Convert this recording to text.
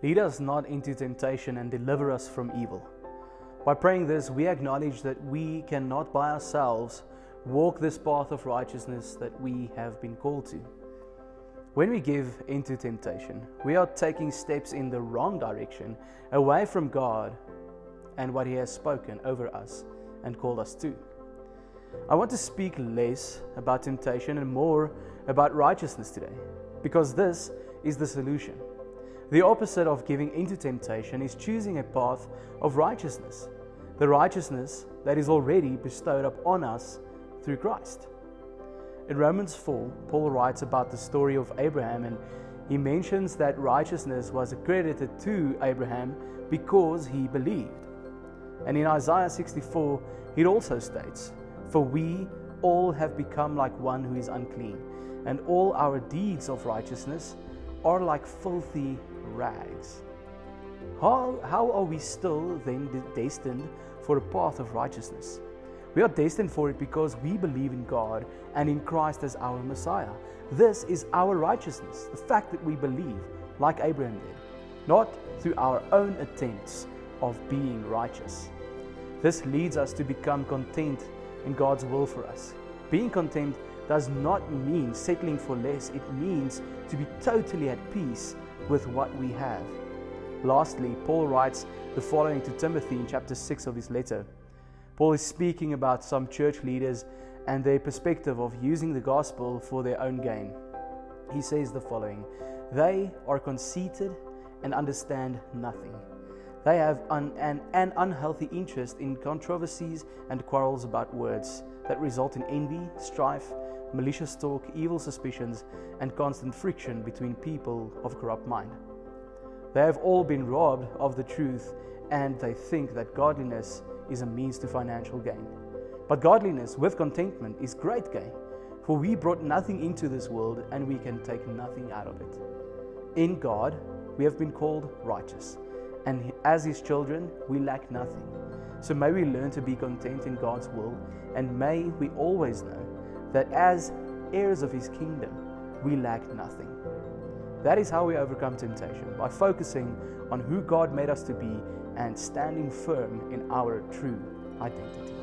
Lead us not into temptation and deliver us from evil. By praying this, we acknowledge that we cannot by ourselves walk this path of righteousness that we have been called to. When we give into temptation, we are taking steps in the wrong direction, away from God and what He has spoken over us and called us to. I want to speak less about temptation and more about righteousness today, because this is the solution. The opposite of giving into temptation is choosing a path of righteousness, the righteousness that is already bestowed upon us through Christ. In Romans 4, Paul writes about the story of Abraham, and he mentions that righteousness was accredited to Abraham because he believed. And in Isaiah 64, it also states, "For we all have become like one who is unclean, and all our deeds of righteousness are like filthy rags." How are we still then destined for a path of righteousness? We are destined for it because we believe in God and in Christ as our Messiah. This is our righteousness, the fact that we believe, like Abraham did, not through our own attempts of being righteous. This leads us to become content in God's will for us. Being content does not mean settling for less. It means to be totally at peace with what we have. Lastly, Paul writes the following to Timothy in chapter 6 of his letter. Paul is speaking about some church leaders and their perspective of using the gospel for their own gain. He says the following: "They are conceited and understand nothing. They have an unhealthy interest in controversies and quarrels about words that result in envy, strife, malicious talk, evil suspicions, and constant friction between people of corrupt mind. They have all been robbed of the truth, and they think that godliness is a means to financial gain. But godliness with contentment is great gain, for we brought nothing into this world, and we can take nothing out of it. In God, we have been called righteous, and as His children, we lack nothing. So may we learn to be content in God's will, and may we always know that as heirs of His kingdom, we lack nothing." That is how we overcome temptation, by focusing on who God made us to be and standing firm in our true identity.